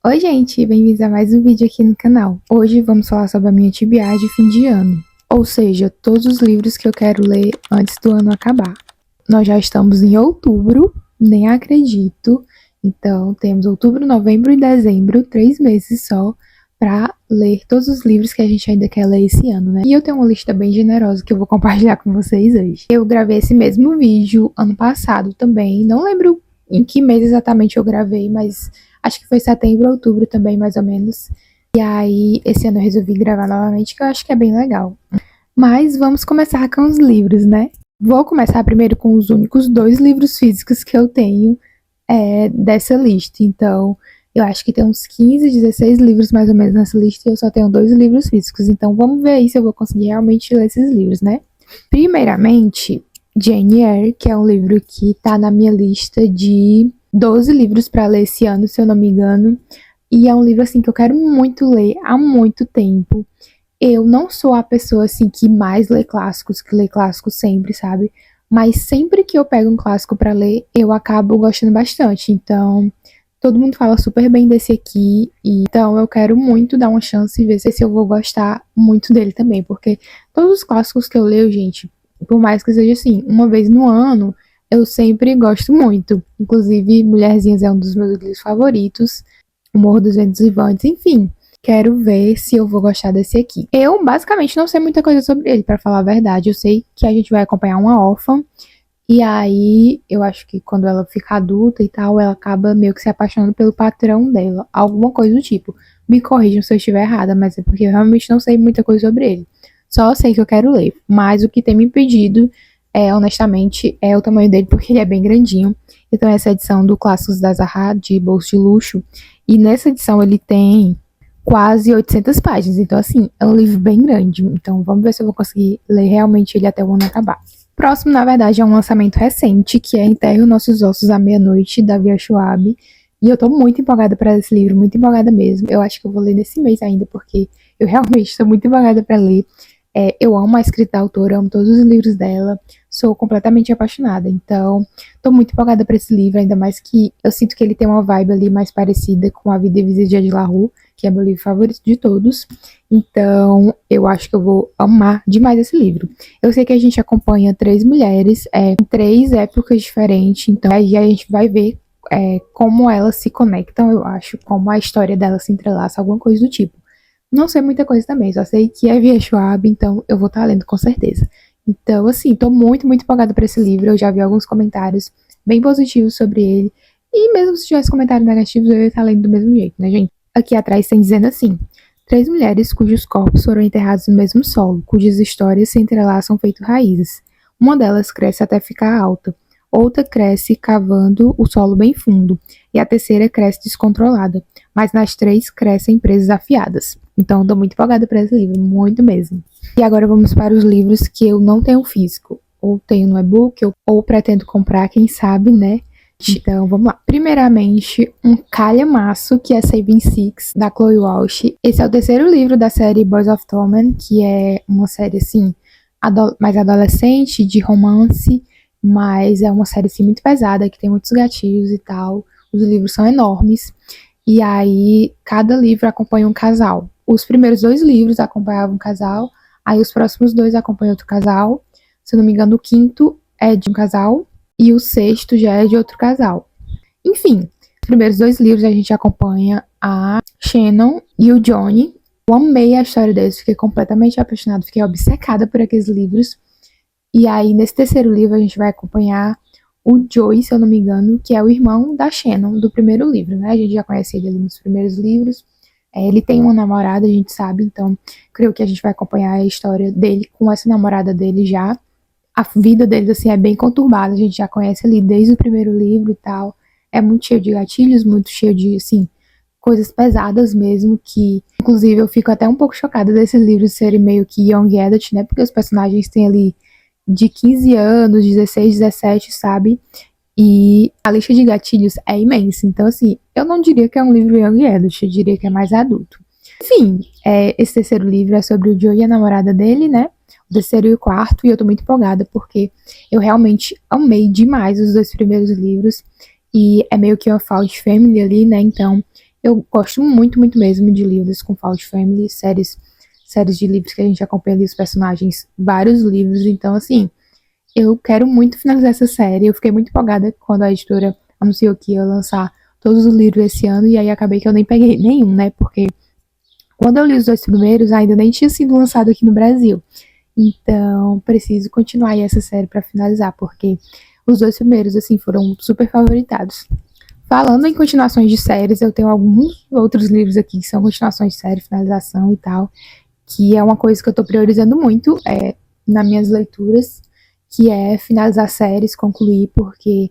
Oi, gente, bem-vindos a mais um vídeo aqui no canal. Hoje vamos falar sobre a minha TBR de fim de ano, ou seja, todos os livros que eu quero ler antes do ano acabar. Nós já estamos em outubro, nem acredito, então temos outubro, novembro e dezembro, 3 meses só, para ler todos os livros que a gente ainda quer ler esse ano, né? E eu tenho uma lista bem generosa que eu vou compartilhar com vocês hoje. Eu gravei esse mesmo vídeo ano passado também, não lembro em que mês exatamente eu gravei, mas acho que foi setembro, outubro também, mais ou menos. E aí, esse ano eu resolvi gravar novamente, que eu acho que é bem legal. Mas vamos começar com os livros, né? Vou começar primeiro com os únicos 2 livros físicos que eu tenho dessa lista. Então, eu acho que tem uns 15, 16 livros mais ou menos nessa lista e eu só tenho 2 livros físicos. Então, vamos ver aí se eu vou conseguir realmente ler esses livros, né? Primeiramente, Jane Eyre, que é um livro que tá na minha lista de 12 livros para ler esse ano, se eu não me engano. E é um livro assim que eu quero muito ler há muito tempo. Eu não sou a pessoa assim que mais lê clássicos, que lê clássicos sempre, sabe? Mas sempre que eu pego um clássico para ler, eu acabo gostando bastante. Então, todo mundo fala super bem desse aqui, e então eu quero muito dar uma chance e ver se eu vou gostar muito dele também, porque todos os clássicos que eu leio, gente, por mais que seja assim, uma vez no ano, eu sempre gosto muito. Inclusive, Mulherzinhas é um dos meus livros favoritos, O Morro dos Ventos Vivantes, enfim. Quero ver se eu vou gostar desse aqui. Eu, basicamente, não sei muita coisa sobre ele, pra falar a verdade. Eu sei que a gente vai acompanhar uma órfã, e aí eu acho que quando ela fica adulta e tal, ela acaba meio que se apaixonando pelo patrão dela. Alguma coisa do tipo. Me corrijam se eu estiver errada, mas é porque eu realmente não sei muita coisa sobre ele. Só sei que eu quero ler. Mas o que tem me impedido, honestamente, é o tamanho dele, porque ele é bem grandinho. Então, essa edição do Clássicos da Zahra, de bolso de luxo. E nessa edição ele tem quase 800 páginas. Então, assim, é um livro bem grande. Então, vamos ver se eu vou conseguir ler realmente ele até o ano acabar. Próximo, na verdade, é um lançamento recente, que é Enterre os Nossos Ossos à Meia-Noite, da Via Schwab. E eu tô muito empolgada para esse livro, muito empolgada mesmo. Eu acho que eu vou ler nesse mês ainda, porque eu realmente estou muito empolgada para ler. Eu amo a escrita da autora, amo todos os livros dela, sou completamente apaixonada. Então, tô muito empolgada para esse livro, ainda mais que eu sinto que ele tem uma vibe ali mais parecida com A Vida Invisível de La Rue, que é meu livro favorito de todos. Então, eu acho que eu vou amar demais esse livro. Eu sei que a gente acompanha 3 mulheres em 3 épocas diferentes, então aí a gente vai ver como elas se conectam, eu acho, como a história delas se entrelaça, alguma coisa do tipo. Não sei muita coisa também, só sei que é Via Schwab, então eu vou estar lendo com certeza. Então, assim, tô muito, muito empolgada para esse livro. Eu já vi alguns comentários bem positivos sobre ele. E mesmo se tivesse comentários negativos, eu ia estar lendo do mesmo jeito, né, gente? Aqui atrás tem dizendo assim: 3 mulheres cujos corpos foram enterrados no mesmo solo, cujas histórias se entrelaçam feito raízes. Uma delas cresce até ficar alta, outra cresce cavando o solo bem fundo, e a terceira cresce descontrolada, mas nas 3 crescem presas afiadas. Então, estou muito empolgada para esse livro, muito mesmo. E agora vamos para os livros que eu não tenho físico, ou tenho no e-book, ou pretendo comprar, quem sabe, né? Então, vamos lá. Primeiramente, um calhamaço, que é Saving Six, da Chloe Walsh. Esse é o terceiro livro da série Boys of Torment, que é uma série, assim, mais adolescente, de romance, mas é uma série, assim, muito pesada, que tem muitos gatilhos e tal. Os livros são enormes. E aí, cada livro acompanha um casal. Os primeiros 2 livros acompanhavam um casal, aí os próximos 2 acompanham outro casal. Se eu não me engano, o quinto é de um casal e o sexto já é de outro casal. Enfim, os primeiros 2 livros a gente acompanha a Shannon e o Johnny. Eu amei a história deles, fiquei completamente apaixonada, fiquei obcecada por aqueles livros. E aí, nesse terceiro livro, a gente vai acompanhar o Joey, se eu não me engano, que é o irmão da Shannon, do primeiro livro, né? A gente já conhece ele ali nos primeiros livros. Ele tem uma namorada, a gente sabe, então creio que a gente vai acompanhar a história dele com essa namorada dele já. A vida deles, assim, é bem conturbada, a gente já conhece ali desde o primeiro livro e tal. É muito cheio de gatilhos, muito cheio de, assim, coisas pesadas mesmo, que, inclusive, eu fico até um pouco chocada desses livros serem meio que young adult, né? Porque os personagens têm ali de 15 anos, 16, 17, sabe? E a lista de gatilhos é imensa. Então, assim, eu não diria que é um livro young adult, eu diria que é mais adulto. Enfim, esse terceiro livro é sobre o Joe e a namorada dele, né? O terceiro e o quarto, e eu tô muito empolgada porque eu realmente amei demais os 2 primeiros livros. E é meio que uma found family ali, né? Então, Eu gosto muito, muito mesmo de livros com Found Family, séries de livros que a gente acompanha ali os personagens, vários livros. Então, assim, eu quero muito finalizar essa série. Eu fiquei muito empolgada quando a editora anunciou que ia lançar todos os livros esse ano, e aí acabei que eu nem peguei nenhum, né? Porque quando eu li os 2 primeiros, ainda nem tinha sido lançado aqui no Brasil. Então, preciso continuar aí essa série para finalizar, porque os 2 primeiros, assim, foram super favoritados. Falando em continuações de séries, eu tenho alguns outros livros aqui que são continuações de série, finalização e tal, que é uma coisa que eu tô priorizando muito nas minhas leituras, que é finalizar séries, concluir, porque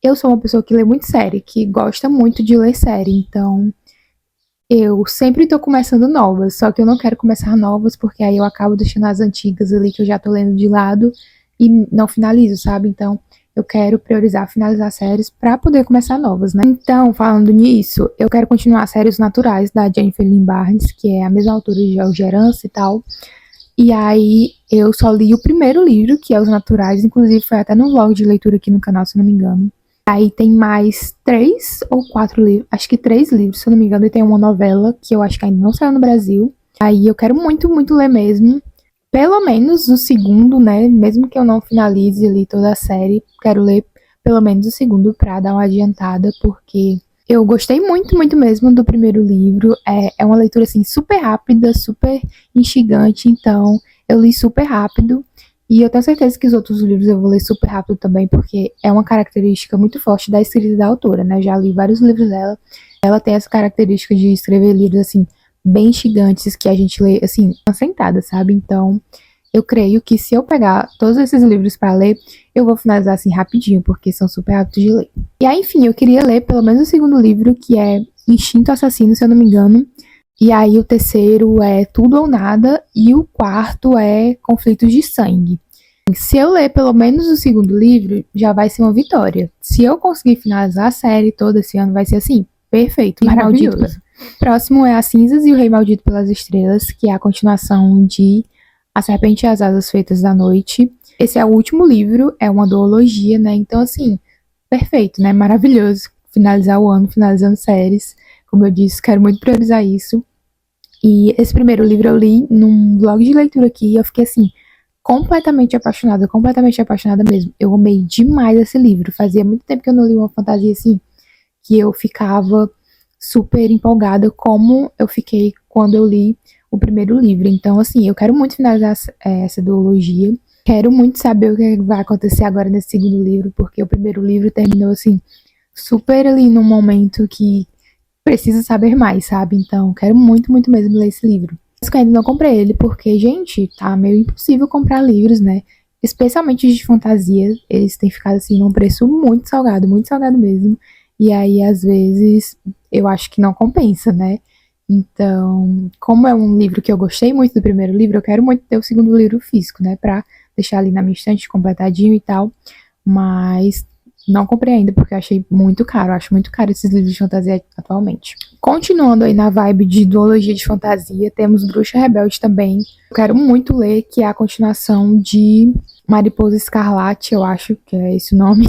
eu sou uma pessoa que lê muito série, que gosta muito de ler série, então eu sempre tô começando novas, só que eu não quero começar novas, porque aí eu acabo deixando as antigas ali que eu já tô lendo de lado e não finalizo, sabe? Então, eu quero priorizar finalizar séries pra poder começar novas, né? Então, falando nisso, eu quero continuar séries naturais da Jennifer Lynn Barnes, que é a mesma autora de Gerância e tal. E aí, eu só li o primeiro livro, que é Os Naturais, inclusive foi até no vlog de leitura aqui no canal, se não me engano. Aí tem mais 3 ou 4 livros, acho que 3 livros, se eu não me engano, e tem uma novela que eu acho que ainda não saiu no Brasil. Aí eu quero muito, muito ler mesmo. Pelo menos o segundo, né? Mesmo que eu não finalize ali toda a série, quero ler pelo menos o segundo pra dar uma adiantada, porque eu gostei muito, muito mesmo do primeiro livro. É uma leitura assim super rápida, super instigante, então eu li super rápido. E eu tenho certeza que os outros livros eu vou ler super rápido também, porque é uma característica muito forte da escrita da autora, né? Já li vários livros dela. Ela tem essa característica de escrever livros, assim, bem gigantes, que a gente lê, assim, uma sentada, sabe? Então, eu creio que se eu pegar todos esses livros para ler, eu vou finalizar, assim, rapidinho, porque são super rápidos de ler. E aí, enfim, eu queria ler pelo menos o segundo livro, que é Instinto Assassino, se eu não me engano. E aí o terceiro é Tudo ou Nada e o quarto é Conflitos de Sangue. Se eu ler pelo menos o segundo livro, já vai ser uma vitória. Se eu conseguir finalizar a série toda esse ano, vai ser assim, perfeito, maravilhoso. Próximo é As Cinzas e o Rei Maldito pelas Estrelas, que é a continuação de A Serpente e as Asas Feitas da Noite. Esse é o último livro, é uma duologia, né? Então, assim, perfeito, né? Maravilhoso finalizar o ano, finalizando séries. Como eu disse, quero muito priorizar isso. E esse primeiro livro eu li num blog de leitura aqui e eu fiquei assim, completamente apaixonada mesmo. Eu amei demais esse livro. Fazia muito tempo que eu não li uma fantasia assim, que eu ficava super empolgada, como eu fiquei quando eu li o primeiro livro. Então, assim, eu quero muito finalizar essa duologia. Quero muito saber o que vai acontecer agora nesse segundo livro, porque o primeiro livro terminou assim, super ali num momento que precisa saber mais, sabe? Então, quero muito, muito mesmo ler esse livro. Mas que eu ainda não comprei ele, porque, gente, tá meio impossível comprar livros, né? Especialmente de fantasia, eles têm ficado assim num preço muito salgado mesmo. E aí, às vezes, eu acho que não compensa, né? Então, como é um livro que eu gostei muito do primeiro livro, eu quero muito ter o segundo livro físico, né? Pra deixar ali na minha estante completadinho e tal. Mas não comprei ainda porque eu achei muito caro. Eu acho muito caro esses livros de fantasia atualmente. Continuando aí na vibe de duologia de fantasia, temos Bruxa Rebelde também. Eu quero muito ler, que é a continuação de Mariposa Escarlate, eu acho que é esse o nome.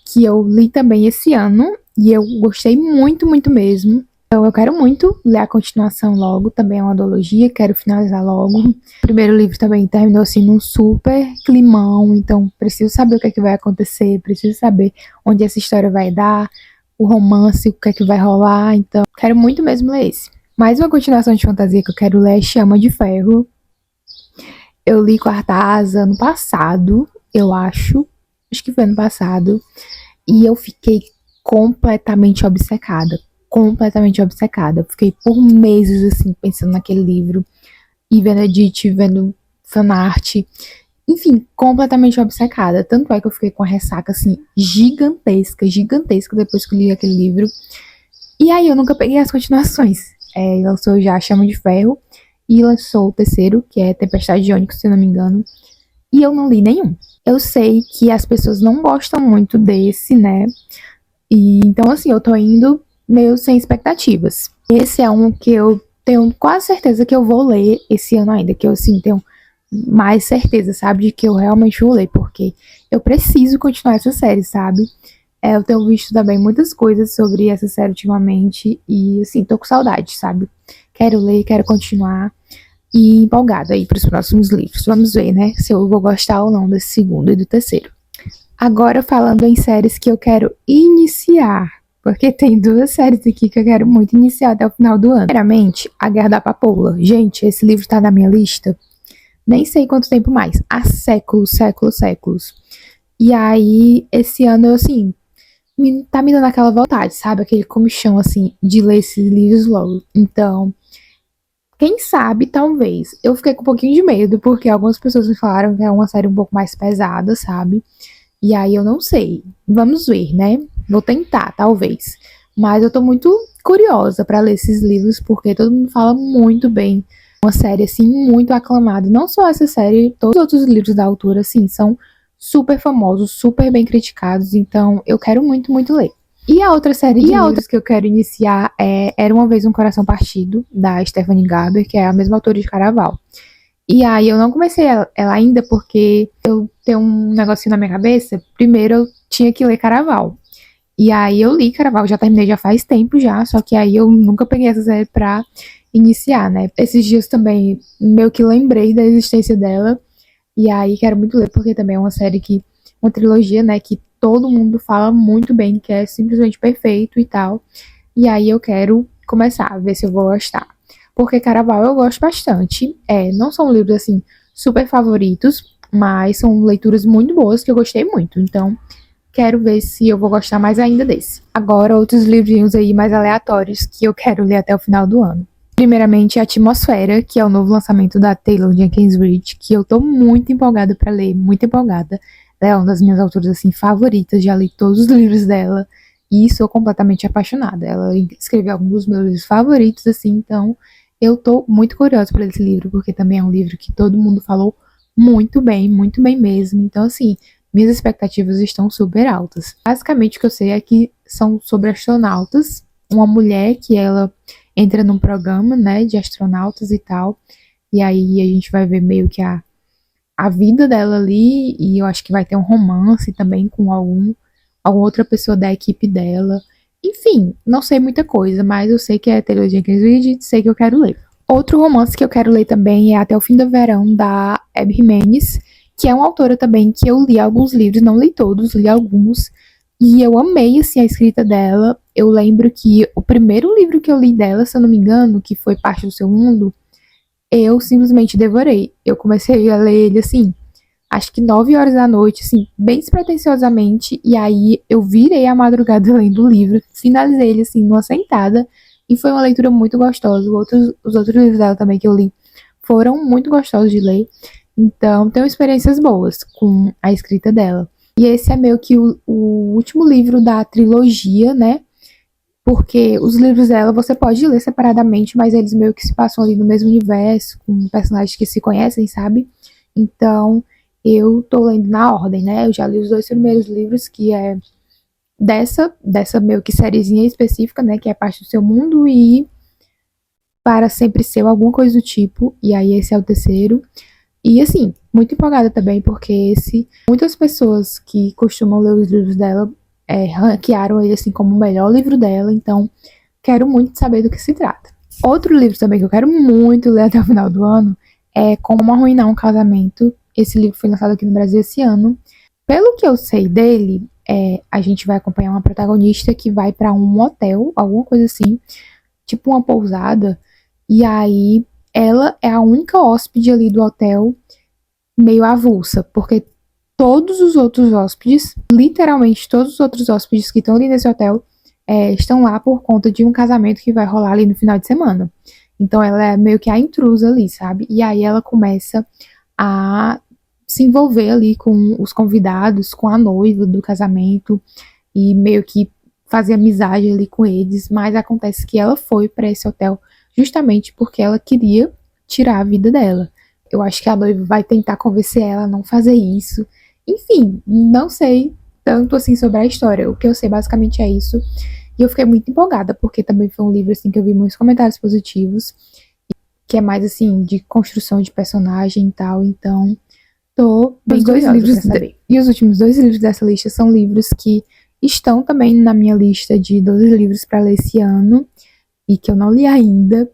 Que eu li também esse ano e eu gostei muito, muito mesmo. Então eu quero muito ler a continuação logo, também é uma duologia, quero finalizar logo. O primeiro livro também terminou assim num super climão, então preciso saber o que é que vai acontecer, preciso saber onde essa história vai dar, o romance, o que é que vai rolar, então quero muito mesmo ler esse. Mais uma continuação de fantasia que eu quero ler é Chama de Ferro. Eu li Quarta Asa ano passado, eu acho que foi ano passado, e eu fiquei completamente obcecada. Completamente obcecada. Fiquei por meses, assim, pensando naquele livro. E vendo edit, vendo fanart. Enfim, completamente obcecada. Tanto é que eu fiquei com a ressaca, assim, gigantesca, gigantesca depois que eu li aquele livro. E aí eu nunca peguei as continuações. Lançou já Chama de Ferro. E lançou o terceiro, que é Tempestade de Ônix, se eu não me engano. E eu não li nenhum. Eu sei que as pessoas não gostam muito desse, né? E então, assim, eu tô indo meio sem expectativas. Esse é um que eu tenho quase certeza que eu vou ler esse ano ainda, que eu, assim, tenho mais certeza, sabe, de que eu realmente vou ler, porque eu preciso continuar essa série, sabe? Eu tenho visto também muitas coisas sobre essa série ultimamente e, assim, tô com saudade, sabe? Quero ler, quero continuar e empolgada aí para os próximos livros. Vamos ver, né, se eu vou gostar ou não desse segundo e do terceiro. Agora, falando em séries que eu quero iniciar, porque tem duas séries aqui que eu quero muito iniciar até o final do ano. Primeiramente, A Guerra da Papoula. Gente, esse livro tá na minha lista, nem sei quanto tempo mais, há séculos, séculos, séculos. E aí, esse ano eu, assim, tá me dando aquela vontade, sabe? Aquele comichão, assim, de ler esses livros logo. Então, quem sabe, talvez. Eu fiquei com um pouquinho de medo, porque algumas pessoas me falaram que é uma série um pouco mais pesada, sabe? E aí eu não sei. Vamos ver, né? Vou tentar, talvez. Mas eu tô muito curiosa pra ler esses livros, porque todo mundo fala muito bem. Uma série, assim, muito aclamada. Não só essa série, todos os outros livros da autora, assim, são super famosos, super bem criticados. Então, eu quero muito, muito ler. E a outra série de livros que eu quero iniciar é Era Uma Vez um Coração Partido, da Stephanie Garber, que é a mesma autora de Caraval. E aí eu não comecei ela ainda porque eu tenho um negocinho na minha cabeça. Primeiro eu tinha que ler Caraval. E aí eu li Caraval, já terminei já faz tempo já, só que aí eu nunca peguei essa série pra iniciar, né? Esses dias também meio que lembrei da existência dela. E aí quero muito ler, porque também é uma série que, uma trilogia, né, que todo mundo fala muito bem, que é simplesmente perfeito e tal. E aí eu quero começar a ver se eu vou gostar. Porque Caraval eu gosto bastante. Não são livros assim super favoritos, mas são leituras muito boas que eu gostei muito. Então, quero ver se eu vou gostar mais ainda desse. Agora, outros livrinhos aí mais aleatórios que eu quero ler até o final do ano. Primeiramente, Atmosfera, que é o novo lançamento da Taylor Jenkins Reid, que eu tô muito empolgada pra ler, muito empolgada. Ela é uma das minhas autoras assim favoritas, já li todos os livros dela e sou completamente apaixonada. Ela escreveu alguns dos meus livros favoritos assim, então eu tô muito curiosa por esse livro, porque também é um livro que todo mundo falou muito bem mesmo. Então assim, minhas expectativas estão super altas. Basicamente o que eu sei é que são sobre astronautas, uma mulher que ela entra num programa, né, de astronautas e tal, e aí a gente vai ver meio que a vida dela ali, e eu acho que vai ter um romance também com alguma outra pessoa da equipe dela. Enfim, não sei muita coisa, mas eu sei que é Taylor Jenkins Reid e sei que eu quero ler. Outro romance que eu quero ler também é Até o Fim do Verão, da Abby Jimenez, que é uma autora também que eu li alguns livros, não li todos, li alguns, e eu amei, assim, a escrita dela. Eu lembro que o primeiro livro que eu li dela, se eu não me engano, que foi Parte do Seu Mundo, eu simplesmente devorei. Eu comecei a ler ele, assim, acho que 9 horas da noite, assim, bem despretensiosamente, e aí eu virei a madrugada lendo o livro, finalizei ele, assim, numa sentada, e foi uma leitura muito gostosa. Os outros livros dela também que eu li foram muito gostosos de ler, então tenho experiências boas com a escrita dela. E esse é meio que o último livro da trilogia, né? Porque os livros dela você pode ler separadamente, mas eles meio que se passam ali no mesmo universo, com personagens que se conhecem, sabe? Então, eu tô lendo na ordem, né? Eu já li os dois primeiros livros, que é dessa meio que sériezinha específica, né? Que é Parte do Seu Mundo e Para Sempre Seu, alguma coisa do tipo. E aí esse é o terceiro. E assim, muito empolgada também, porque muitas pessoas que costumam ler os livros dela ranquearam ele assim como o melhor livro dela, então quero muito saber do que se trata. Outro livro também que eu quero muito ler até o final do ano é Como Arruinar um Casamento. Esse livro foi lançado aqui no Brasil esse ano. Pelo que eu sei dele, a gente vai acompanhar uma protagonista que vai para um hotel, alguma coisa assim, tipo uma pousada, e aí ela é a única hóspede ali do hotel meio avulsa, porque todos os outros hóspedes, literalmente todos os outros hóspedes que estão ali nesse hotel, estão lá por conta de um casamento que vai rolar ali no final de semana. Então ela é meio que a intrusa ali, sabe? E aí ela começa a se envolver ali com os convidados, com a noiva do casamento e meio que fazer amizade ali com eles, mas acontece que ela foi para esse hotel justamente porque ela queria tirar a vida dela. Eu acho que a noiva vai tentar convencer ela a não fazer isso. Enfim, não sei tanto assim sobre a história. O que eu sei basicamente é isso. E eu fiquei muito empolgada, porque também foi um livro assim que eu vi muitos comentários positivos, que é mais assim de construção de personagem e tal. Então, tô bem curiosa pra saber. E os últimos dois livros dessa lista são livros que estão também na minha lista de 12 livros para ler esse ano e que eu não li ainda.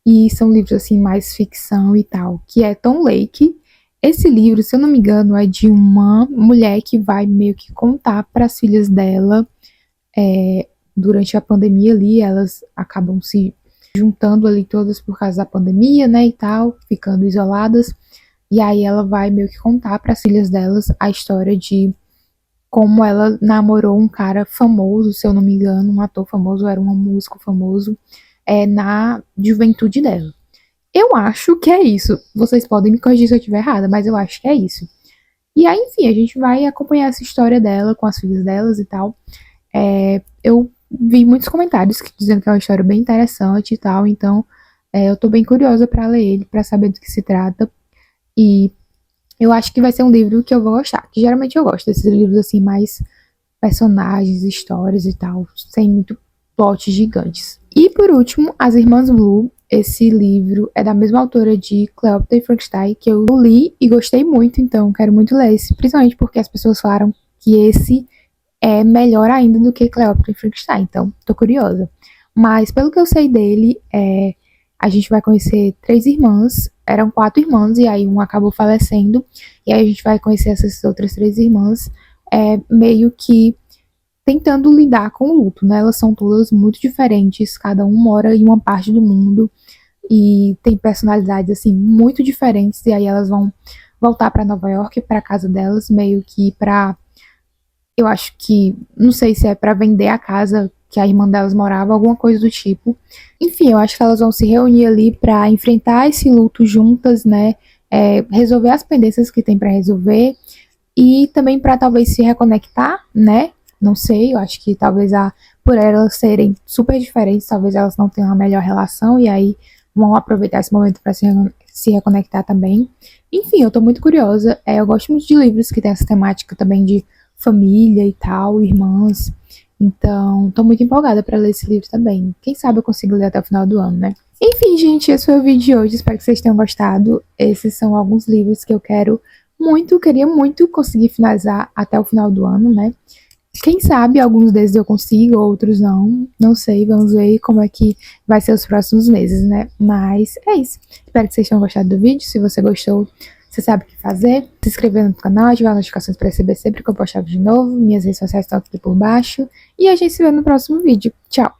E são livros assim mais ficção e tal, que é Tom Lake. Esse livro, se eu não me engano, é de uma mulher que vai meio que contar para as filhas dela, durante a pandemia ali, elas acabam se juntando ali todas por causa da pandemia, né, e tal, ficando isoladas. E aí ela vai meio que contar para as filhas delas a história de como ela namorou um cara famoso, se eu não me engano, um ator famoso, era um músico famoso, na juventude dela. Eu acho que é isso. Vocês podem me corrigir se eu estiver errada, mas eu acho que é isso. E aí, enfim, a gente vai acompanhar essa história dela com as filhas delas e tal. Eu vi muitos comentários dizendo que é uma história bem interessante e tal, então eu tô bem curiosa para ler ele, para saber do que se trata. E eu acho que vai ser um livro que eu vou gostar, que geralmente eu gosto desses livros assim, mais personagens, histórias e tal, sem muito plots gigantes. E por último, As Irmãs Blue. Esse livro é da mesma autora de Cleópatra e Frankenstein, que eu li e gostei muito, então quero muito ler esse, principalmente porque as pessoas falaram que esse é melhor ainda do que Cleópatra e Frankenstein, então tô curiosa. Mas pelo que eu sei dele, a gente vai conhecer 3 irmãs, eram 4 irmãs, e aí uma acabou falecendo, e aí a gente vai conhecer essas outras 3 irmãs, meio que tentando lidar com o luto, né? Elas são todas muito diferentes, cada um mora em uma parte do mundo e tem personalidades assim muito diferentes, e aí elas vão voltar para Nova York, para casa delas, meio que para, eu acho que, não sei se é para vender a casa que a irmã delas morava, alguma coisa do tipo. Enfim, eu acho que elas vão se reunir ali para enfrentar esse luto juntas, né? Resolver as pendências que tem para resolver e também para talvez se reconectar, né? Não sei, eu acho que talvez por elas serem super diferentes, talvez elas não tenham a melhor relação e aí vão aproveitar esse momento para se reconectar também. Enfim, eu tô muito curiosa. Eu gosto muito de livros que tem essa temática também de família e tal, irmãs. Então, tô muito empolgada para ler esse livro também. Quem sabe eu consigo ler até o final do ano, né? Enfim, gente, esse foi o vídeo de hoje. Espero que vocês tenham gostado. Esses são alguns livros que eu queria muito conseguir finalizar até o final do ano, né? Quem sabe alguns desses eu consigo, outros não. Não sei, vamos ver como é que vai ser os próximos meses, né? Mas é isso. Espero que vocês tenham gostado do vídeo. Se você gostou, você sabe o que fazer. Se inscrever no canal, ativar as notificações para receber sempre que eu postar vídeo novo. Minhas redes sociais estão aqui por baixo. E a gente se vê no próximo vídeo. Tchau!